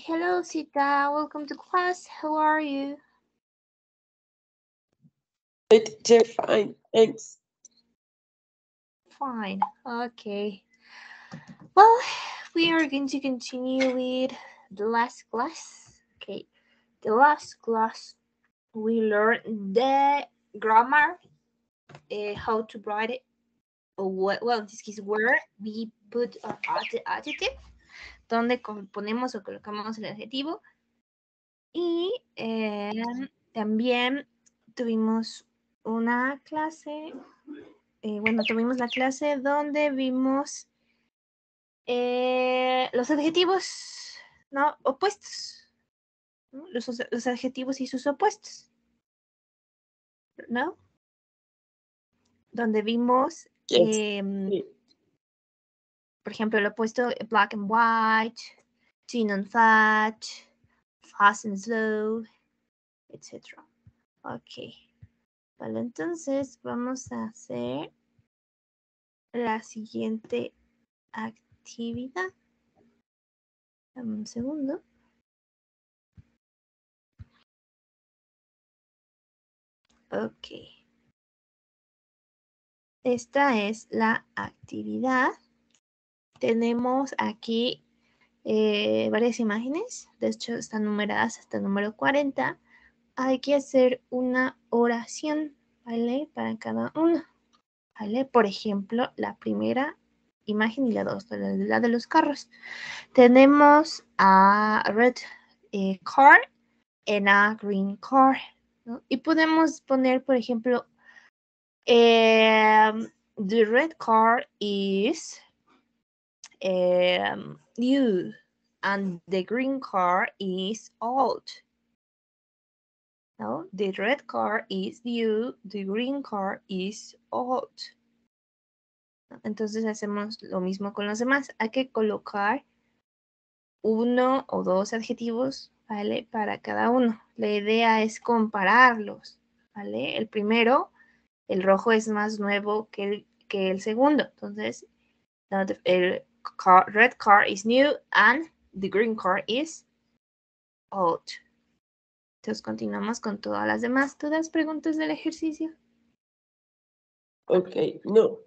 Hello, Sita. Welcome to class. How are you? Hi, teacher. Fine. Thanks. Fine. Okay. Well, we are going to continue with the last class. Okay. The last class, we learned the grammar, how to write it. Well, in this case, where we put our adjective, donde ponemos o colocamos el adjetivo. Y también tuvimos una clase, tuvimos la clase donde vimos los adjetivos, ¿no? Opuestos, ¿no? Los adjetivos y sus opuestos, ¿no? Donde vimos, Yes. Sí. por ejemplo, el opuesto black and white, thin and fat, fast and slow, etc. Ok. Vale, entonces vamos a hacer la siguiente actividad. Dame un segundo. Ok. Esta es la actividad. Tenemos aquí varias imágenes. De hecho, están numeradas hasta el número 40. Hay que hacer una oración, ¿vale? Para cada uno, ¿vale? Por ejemplo, la primera imagen y la dos, la de los carros. Tenemos a red car and a green car, ¿no? Y podemos poner, por ejemplo, the red car is new and the green car is old. No, the red car is new, the green car is old. Entonces hacemos lo mismo con los demás. Hay que colocar uno o dos adjetivos, ¿vale? Para cada uno. La idea es compararlos, ¿vale? El primero, el rojo es más nuevo que el segundo. Entonces, el red car is new and the green car is old. Entonces, continuamos con todas las demás. ¿Todas preguntas del ejercicio? Ok, no.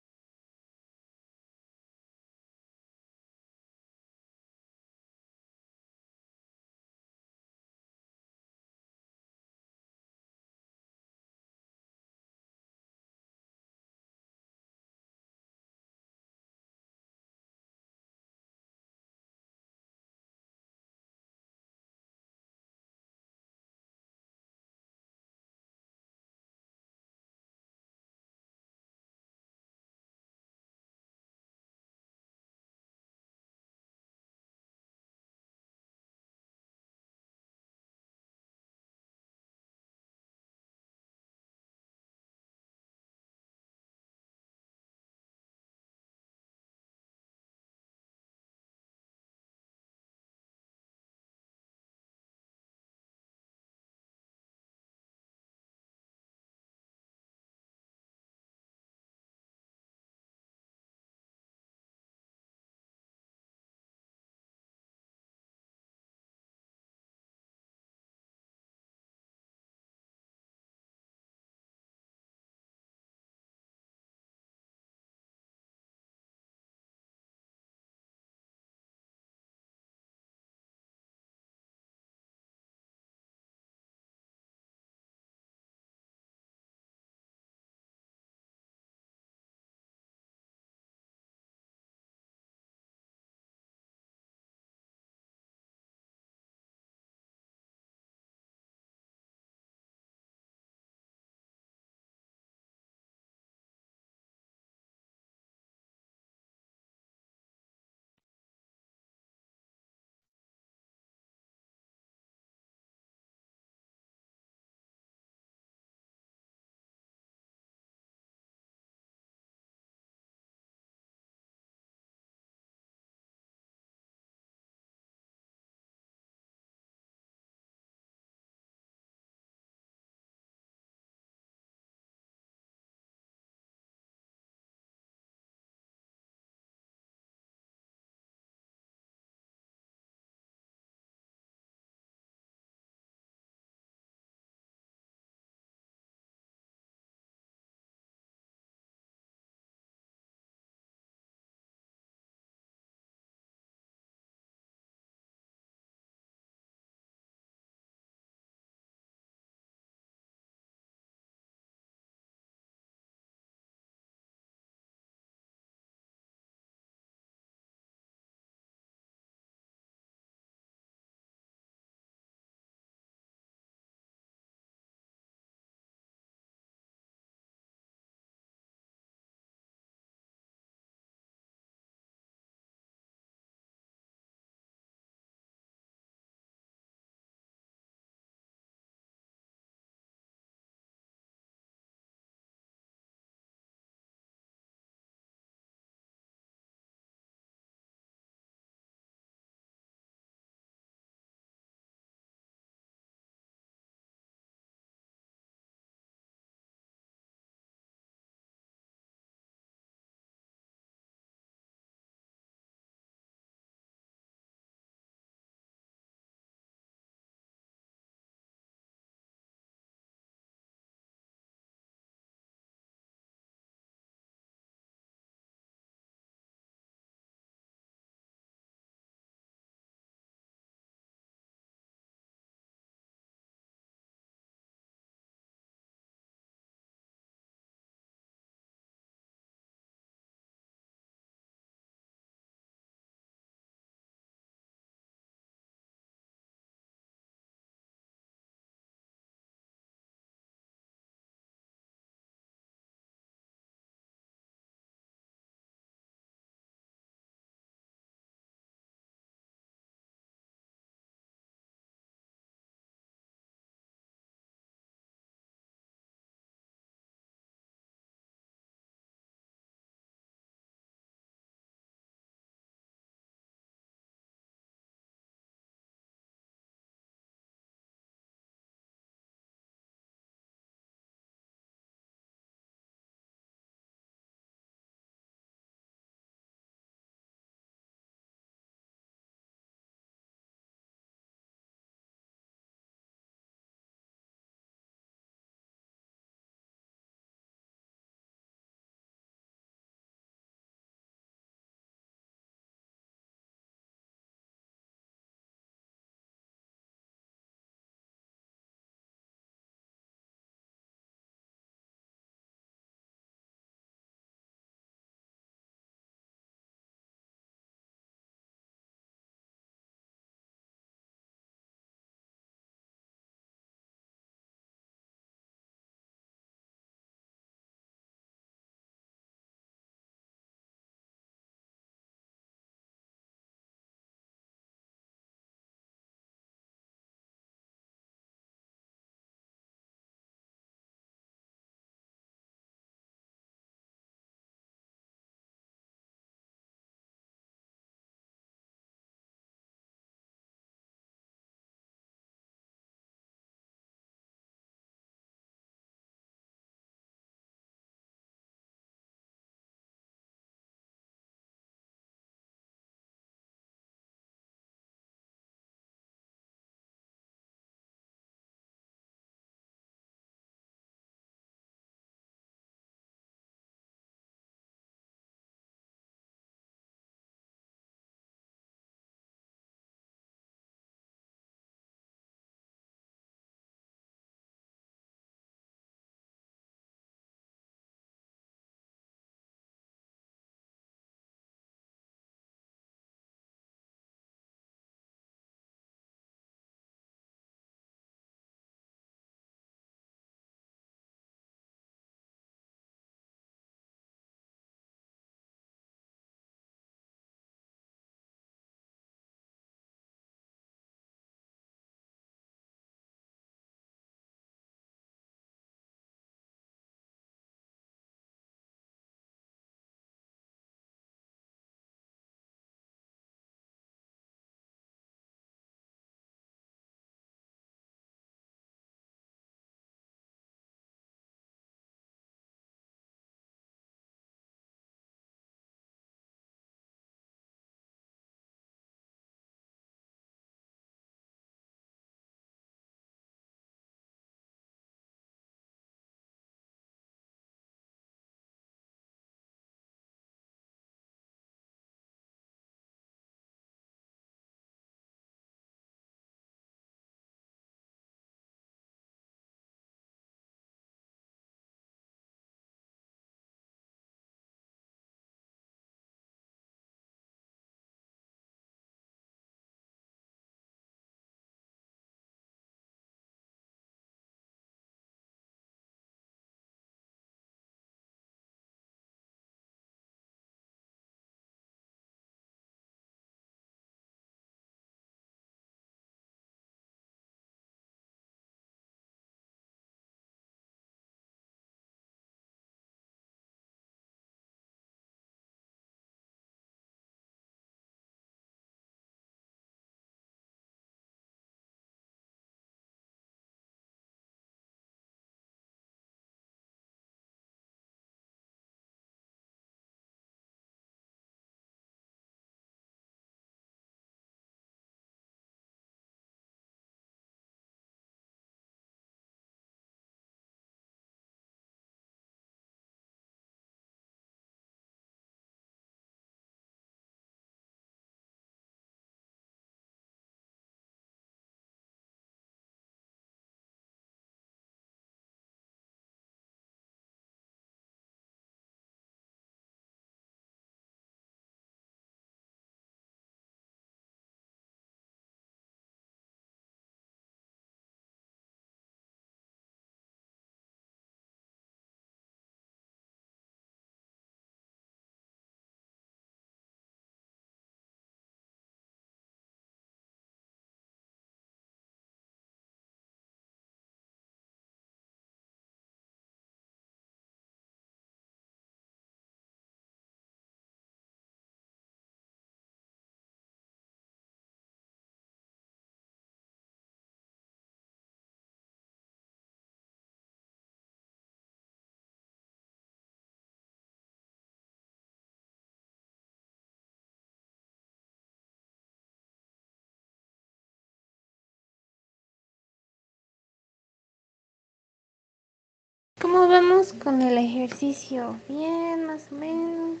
¿Cómo vamos con el ejercicio? Bien, más o menos.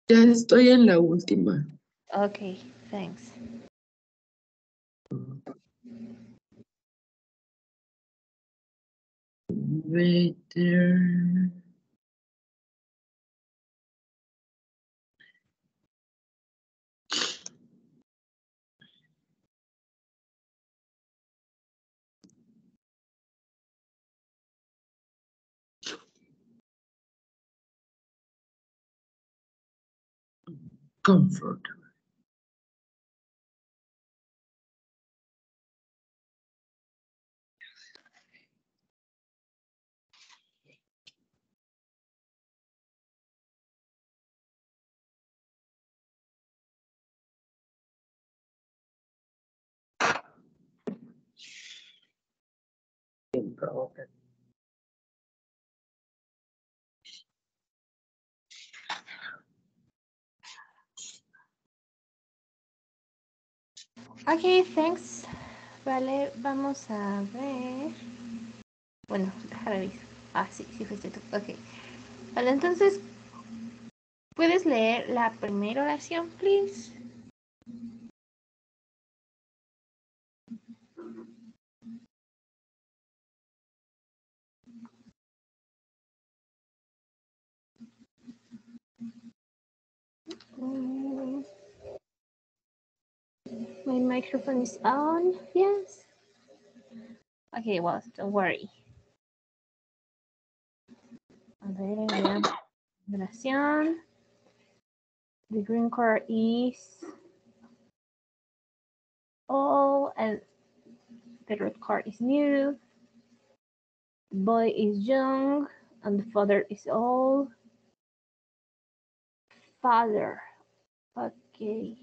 Ya estoy en la última. Ok, thanks. Better. Comfort. Ok, thanks. Vale, vamos a ver. Bueno, déjame ver. Ah, sí, sí fuiste tú. Ok. Vale, entonces, ¿puedes leer la primera oración, please? My microphone is on. Yes. Okay, well, don't worry. A ver, ya. Oración. The green card is all, and the red card is new. The boy is young, and the father is old. Father. Okay.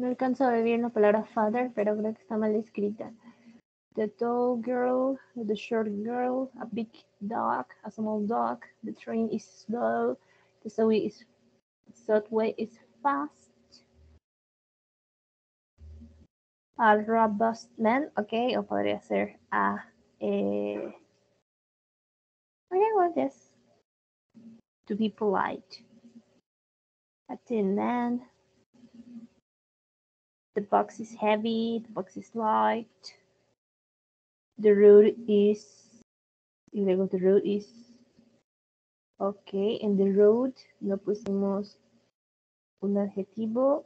No alcanzo a ver bien la palabra father, pero creo que está mal escrita. The tall girl, the short girl, a big dog, a small dog. The train is slow. The subway is fast. A robust man, ok, o podría ser a okay, well, yes. To be polite. A thin man. The box is heavy. The box is light. The road is. Y luego the road is. Ok, en the road no pusimos un adjetivo.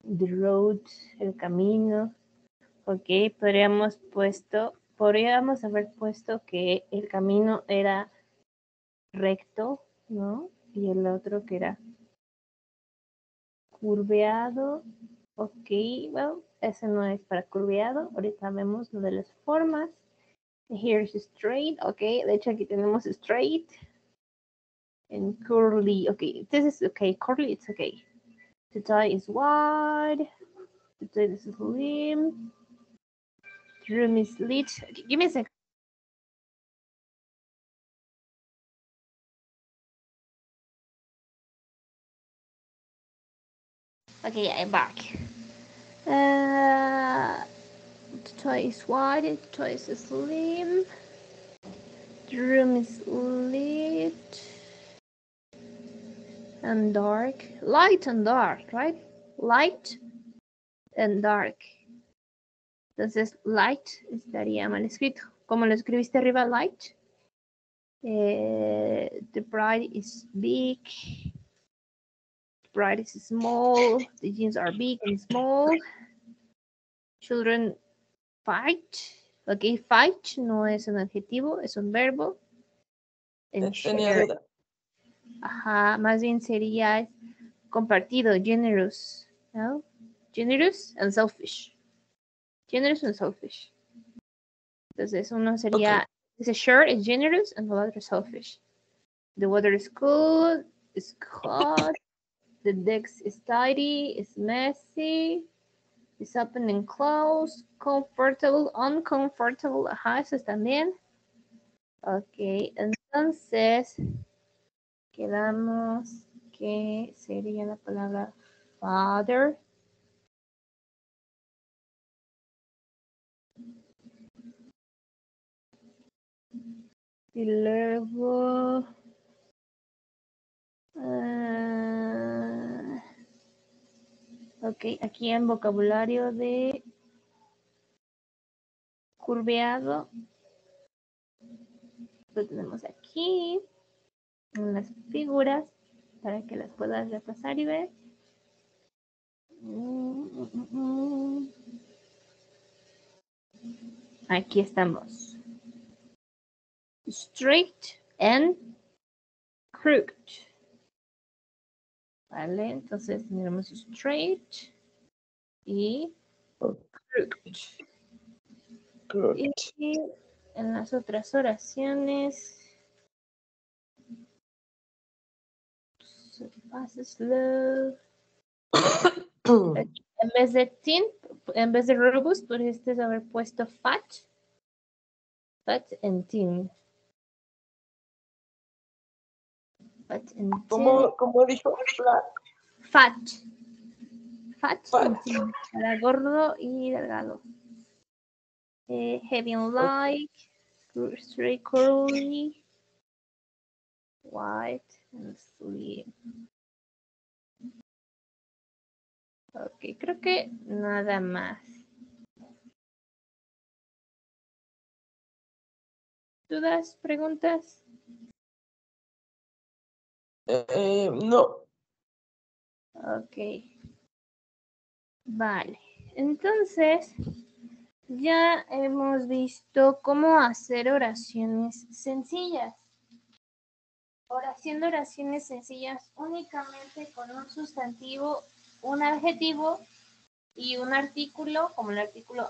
The road, el camino. Ok, podríamos haber puesto que el camino era recto, ¿no? Y el otro que era curveado. Ok, well, ese no es para curveado. Ahorita vemos lo de las formas. Here's straight. Ok, de hecho aquí tenemos straight. And curly. Ok, this is okay. Curly, it's okay. The tie is wide. The tie is slim. The room is lit. Okay, give me a second. Okay, I'm back. The toy is wide, the toy is slim. The room is lit and dark. Light and dark, right? Light and dark. Entonces, light estaría mal escrito. ¿Cómo lo escribiste arriba, light? The bride is big. The bride is small. The jeans are big and small. Children fight. Ok, fight no es un adjetivo, es un verbo. And Tenía share. duda. Ajá, más bien sería compartido, generous, ¿no? Generous and selfish. Generous and selfish. Entonces uno sería, ese share is generous and the other is selfish. The weather is cool, it's hot, the desk is tidy, it's messy, it's open and closed, comfortable, uncomfortable, ajá, eso también. Ok, entonces quedamos que sería la palabra father. Y luego... ok, aquí en vocabulario de curveado. Lo tenemos aquí. En las figuras. Para que las puedas repasar y ver. Aquí estamos. Straight and crooked. Vale, entonces tenemos straight y crooked. Y en las otras oraciones se pasa slow. En vez de thin, en vez de robust, pudiste haber puesto fat. Fat and thin. Fat and thin. ¿Cómo dijo? Fat. Fat and thin. Para gordo y delgado. Heavy and light. Straight curly. White and slim. Ok, creo que nada más. ¿Dudas? ¿Preguntas? No. Ok. Vale. Entonces, ya hemos visto cómo hacer oraciones sencillas. Haciendo oraciones sencillas únicamente con un sustantivo, un adjetivo y un artículo, como el artículo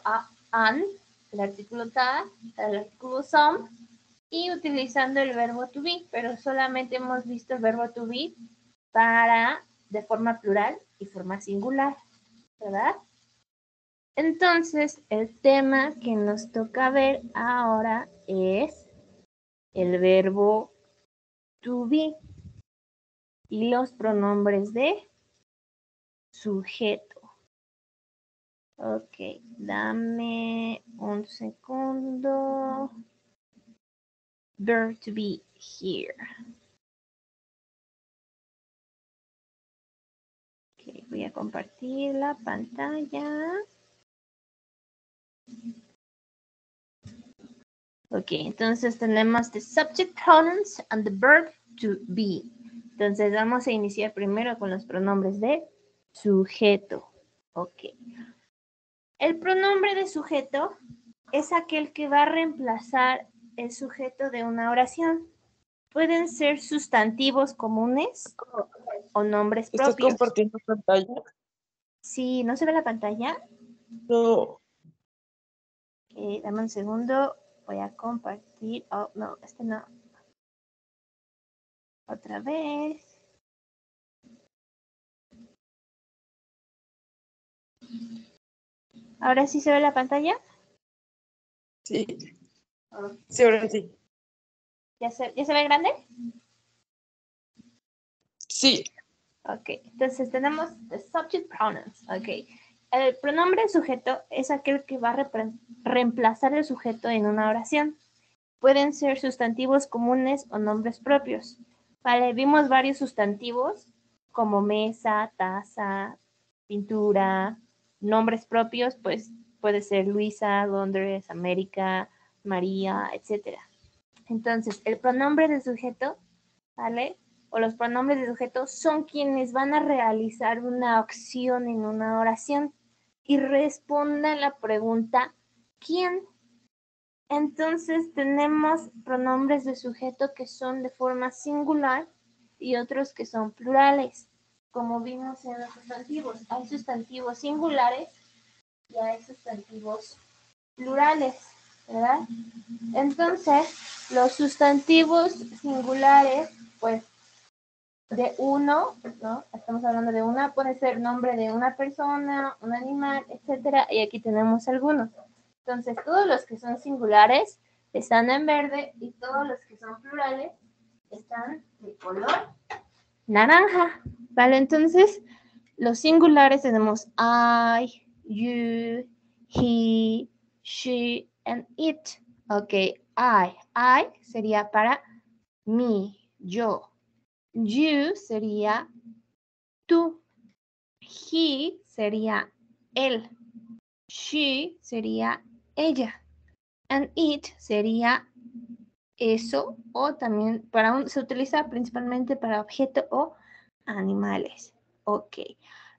an, el artículo ta, el artículo some, y utilizando el verbo to be, pero solamente hemos visto el verbo to be de forma plural y forma singular, ¿verdad? Entonces, el tema que nos toca ver ahora es el verbo to be y los pronombres de sujeto. Ok, dame un segundo. Verb to be here. Ok, voy a compartir la pantalla. Ok, entonces tenemos the subject pronouns and the verb to be. Entonces vamos a iniciar primero con los pronombres de sujeto. Ok. El pronombre de sujeto es aquel que va a reemplazar el sujeto de una oración. Pueden ser sustantivos comunes o nombres propios. ¿Estás compartiendo pantalla? Sí, ¿no se ve la pantalla? No. Ok, dame un segundo. Voy a compartir. Oh, no, este no. Otra vez. ¿Ahora sí se ve la pantalla? Sí. Okay. Sí, ahora sí. ¿Ya se ve grande? Sí. Ok, entonces tenemos the subject pronouns. Ok, el pronombre sujeto es aquel que va a reemplazar el sujeto en una oración. Pueden ser sustantivos comunes o nombres propios. Vale, vimos varios sustantivos como mesa, taza, pintura, nombres propios, pues puede ser Luisa, Londres, América, María, etc. Entonces, el pronombre de sujeto, ¿vale? O los pronombres de sujeto son quienes van a realizar una acción en una oración y respondan la pregunta ¿quién? Entonces tenemos pronombres de sujeto que son de forma singular y otros que son plurales, como vimos en los sustantivos. Hay sustantivos singulares y hay sustantivos plurales, ¿verdad? Entonces, los sustantivos singulares, pues, de uno, ¿no? Estamos hablando de una, puede ser nombre de una persona, un animal, etcétera, y aquí tenemos algunos. Entonces, todos los que son singulares están en verde y todos los que son plurales están de color naranja, ¿vale? Entonces, los singulares tenemos I, you, he, she, and it. Ok, I sería para mí, yo. You sería tú. He sería él. She sería ella. And it sería eso, o también se utiliza principalmente para objeto o animales. Ok.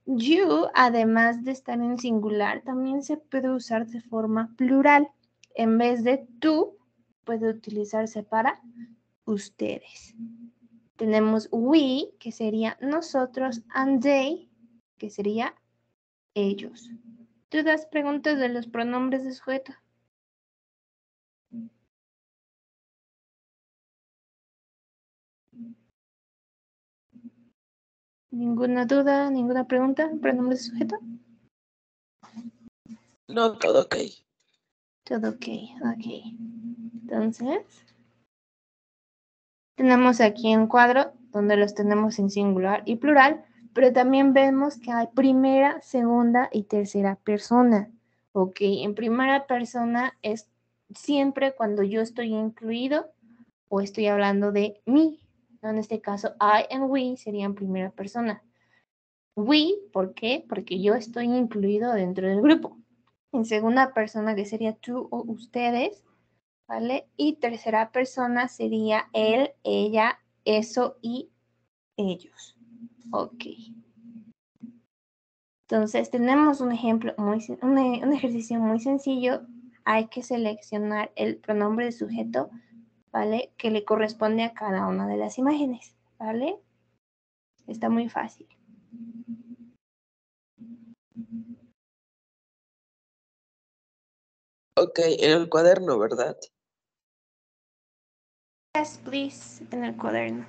You, además de estar en singular, también se puede usar de forma plural. En vez de tú, puede utilizarse para ustedes. Tenemos we, que sería nosotros, and they, que sería ellos. ¿Dudas, preguntas de los pronombres de sujeto? ¿Ninguna duda, ninguna pregunta? ¿Pronombres de sujeto? No, todo ok. Todo ok, ok. Entonces, tenemos aquí un cuadro donde los tenemos en singular y plural, pero también vemos que hay primera, segunda y tercera persona. Ok, en primera persona es siempre cuando yo estoy incluido o estoy hablando de mí. En este caso, I and we serían primera persona. We, ¿por qué? Porque yo estoy incluido dentro del grupo. En segunda persona, que sería tú o ustedes, ¿vale? Y tercera persona sería él, ella, eso y ellos. Ok. Entonces, tenemos un ejemplo, un ejercicio muy sencillo. Hay que seleccionar el pronombre de sujeto, ¿vale? Que le corresponde a cada una de las imágenes, ¿vale? Está muy fácil. Ok, en el cuaderno, ¿verdad? Yes, please, en el cuaderno.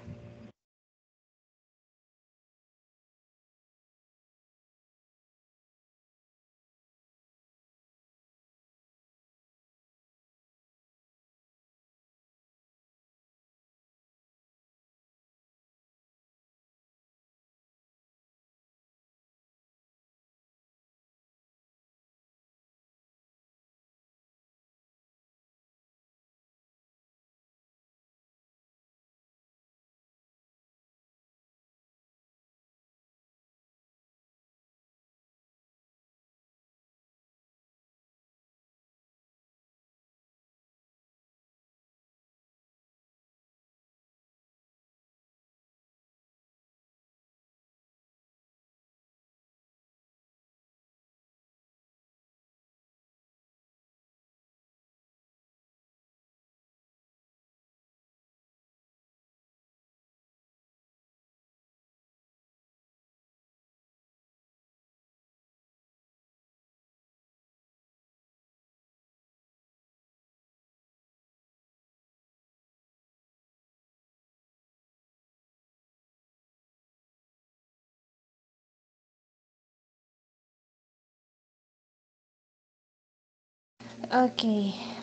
Ok,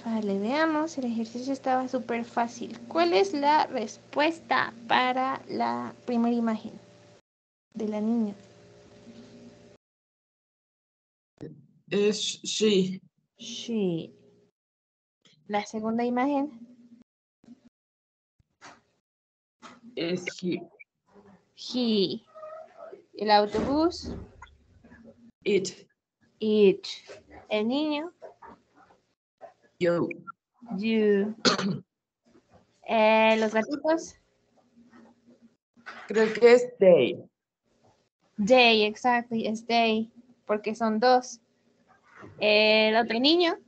vale, veamos. El ejercicio estaba súper fácil. ¿Cuál es la respuesta para la primera imagen de la niña? Es she. She. La segunda imagen. Es he. He. El autobús. It. It. El niño. You. You. Los gatitos. Creo que es they. They, exactly, es they, porque son dos. El otro niño.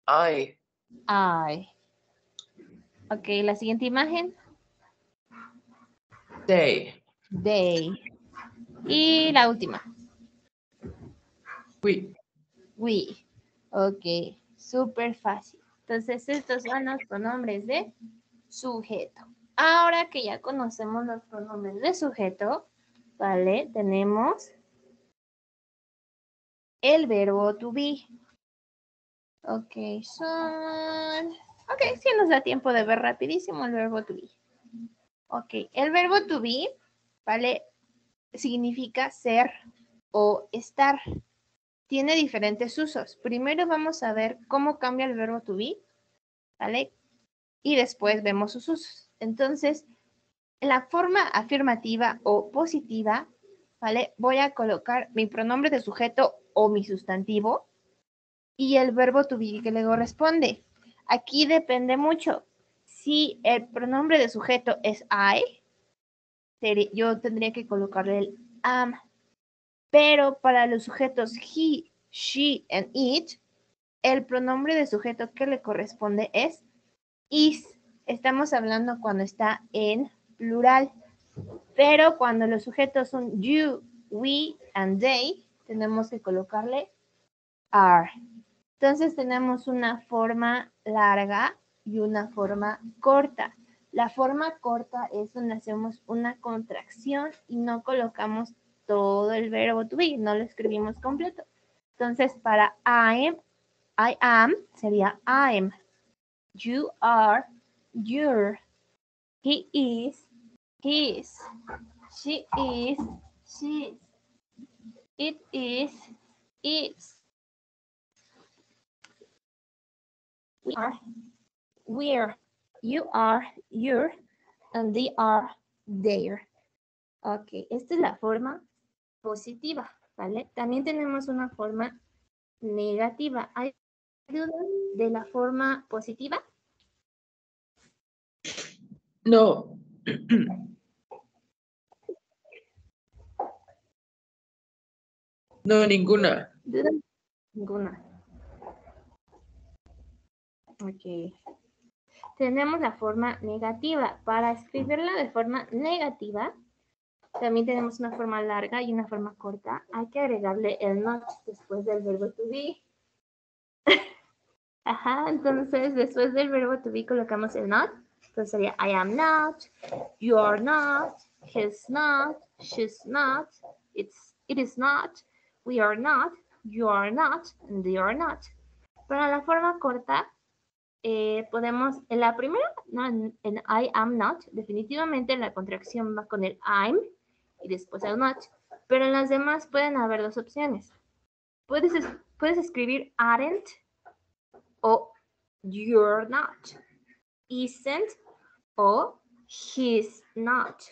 I. I. Ok, la siguiente imagen. They. They. Y la última. We. We. Ok, súper fácil. Entonces, estos son los pronombres de sujeto. Ahora que ya conocemos los pronombres de sujeto, ¿vale? Tenemos el verbo to be. Ok, son... Ok, sí nos da tiempo de ver rapidísimo el verbo to be. Ok, el verbo to be, ¿vale? Significa ser o estar. tiene diferentes usos. Primero vamos a ver cómo cambia el verbo to be, ¿vale? Y después vemos sus usos. Entonces, en la forma afirmativa o positiva, ¿vale? Voy a colocar mi pronombre de sujeto o mi sustantivo y el verbo to be que le corresponde. Aquí depende mucho. Si el pronombre de sujeto es I, yo tendría que colocarle el am. Pero para los sujetos he, she, and it, el pronombre de sujeto que le corresponde es is. Estamos hablando cuando está en plural. Pero cuando los sujetos son you, we, and they, tenemos que colocarle are. Entonces tenemos una forma larga y una forma corta. La forma corta es donde hacemos una contracción y no colocamos todo el verbo to be, no lo escribimos completo. Entonces para I am sería I'm. You are, you're. He is, his. She is, she's. It is, its. We are, we're. You are, you're. And they are, there. Ok, esta es la forma positiva, ¿vale? También tenemos una forma negativa. ¿Hay dudas de la forma positiva? No. No, ninguna. ¿Dudas? Ninguna. Ok. Tenemos la forma negativa. Para escribirla de forma negativa, también tenemos una forma larga y una forma corta. Hay que agregarle el not después del verbo to be. Ajá, entonces después del verbo to be colocamos el not. Entonces sería I am not, you are not, he's not, she's not, it is not, we are not, you are not, and they are not. Para la forma corta, podemos, en la primera, no, en I am not, definitivamente la contracción va con el I'm y después el not. Pero en las demás pueden haber dos opciones. Puedes escribir aren't o you're not, isn't o he's not,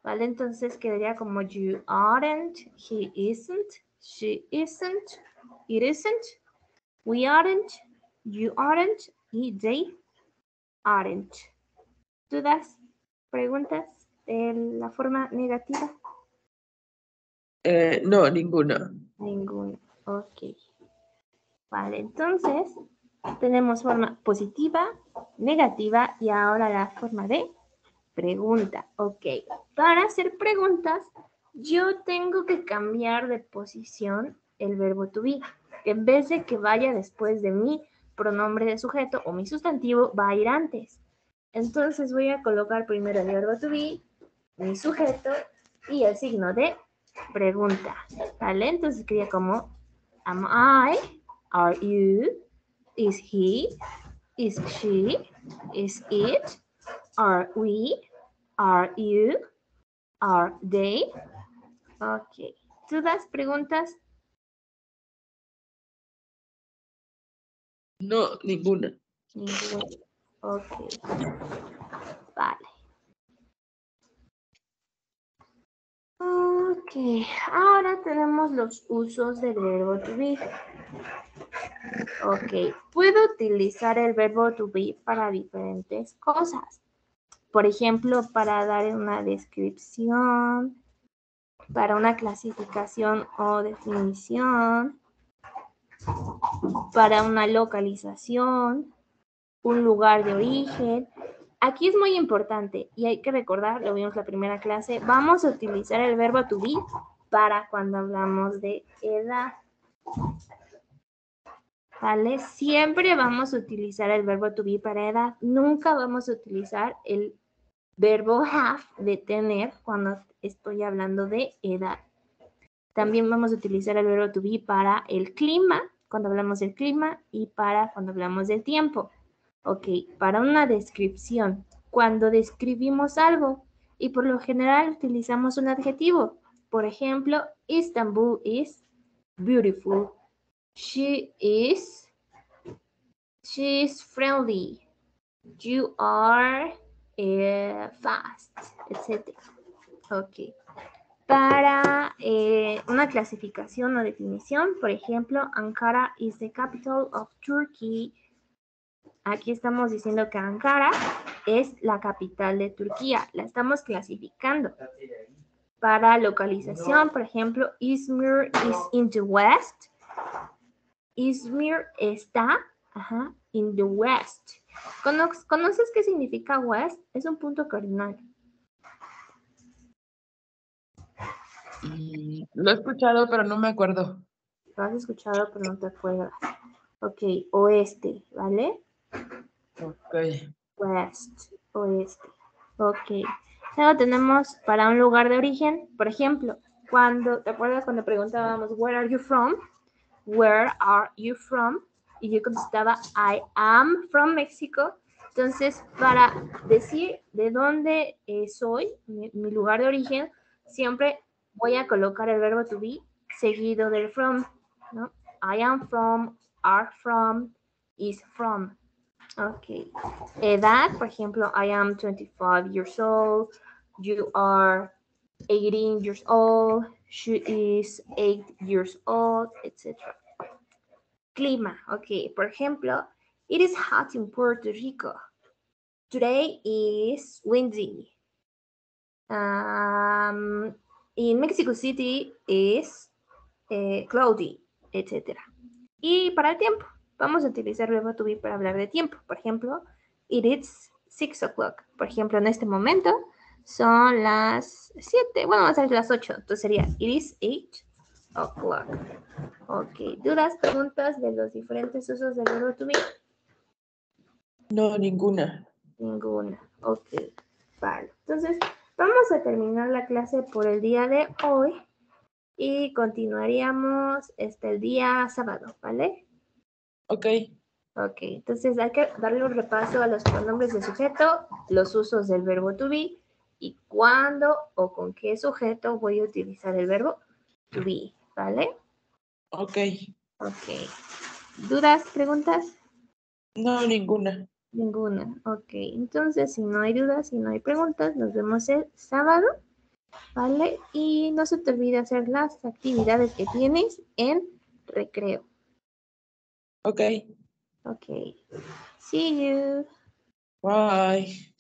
¿vale? Entonces quedaría como you aren't, he isn't, she isn't, it isn't, we aren't, you aren't, y they aren't. ¿Dudas? ¿Preguntas de la forma negativa? No, ninguna. Ninguna. Ok. Vale, entonces tenemos forma positiva, negativa y ahora la forma de pregunta. Ok. Para hacer preguntas, yo tengo que cambiar de posición el verbo to be. En vez de que vaya después de mi pronombre de sujeto o mi sustantivo, va a ir antes. Entonces voy a colocar primero el verbo to be, mi sujeto y el signo de pregunta. ¿Vale? Entonces escribía como am I, are you, is he, is she, is it, are we, are you, are they. Ok. ¿Dudas, preguntas? No, ninguna. Ninguna. Ok. Vale. Ok. Ahora tenemos los usos del verbo to be. Ok. Puedo utilizar el verbo to be para diferentes cosas. Por ejemplo, para dar una descripción, para una clasificación o definición, para una localización, un lugar de origen. Aquí es muy importante y hay que recordar, lo vimos en la primera clase, vamos a utilizar el verbo to be para cuando hablamos de edad. ¿Vale? Siempre vamos a utilizar el verbo to be para edad. Nunca vamos a utilizar el verbo have de tener cuando estoy hablando de edad. También vamos a utilizar el verbo to be para el clima, cuando hablamos del clima, y para cuando hablamos del tiempo. Ok, para una descripción, cuando describimos algo, y por lo general utilizamos un adjetivo. Por ejemplo, Istanbul is beautiful. She is friendly. You are fast, etc. Ok. Para una clasificación o definición, por ejemplo, Ankara is the capital of Turkey. Aquí estamos diciendo que Ankara es la capital de Turquía. La estamos clasificando. Para localización, por ejemplo, Izmir is in the west. Izmir está in the west. ¿Conoces qué significa west? Es un punto cardinal. Lo he escuchado, pero no me acuerdo. Lo has escuchado, pero no te acuerdas. Ok, oeste, ¿vale? Ok. West, oeste. Ok. Luego tenemos para un lugar de origen, por ejemplo, ¿te acuerdas cuando preguntábamos, where are you from? Where are you from? Y yo contestaba, I am from Mexico. Entonces, para decir de dónde soy, mi lugar de origen, siempre voy a colocar el verbo to be seguido del from, ¿no? I am from, are from, is from. Ok. Edad, por ejemplo, I am 25 years old. You are 18 years old. She is 8 years old, etc. Clima, ok. Por ejemplo, it is hot in Puerto Rico. Today is windy. In Mexico City is cloudy, etc. Y para el tiempo, vamos a utilizar el verbo to be para hablar de tiempo. Por ejemplo, it is 6 o'clock. Por ejemplo, en este momento son las 7. Bueno, va a ser las 8. Entonces sería it is 8 o'clock. Ok. ¿Dudas, preguntas de los diferentes usos del verbo to be? No, ninguna. Ninguna. Ok. Vale. Entonces, vamos a terminar la clase por el día de hoy y continuaríamos el día sábado, ¿vale? Ok. Ok, entonces hay que darle un repaso a los pronombres de sujeto, los usos del verbo to be y cuándo o con qué sujeto voy a utilizar el verbo to be, ¿vale? Ok. Ok. ¿Dudas, preguntas? No, ninguna. Ninguna. Ok, entonces si no hay dudas, si no hay preguntas, nos vemos el sábado, ¿vale? Y no se te olvide hacer las actividades que tienes en recreo. Ok. Ok. See you. Bye.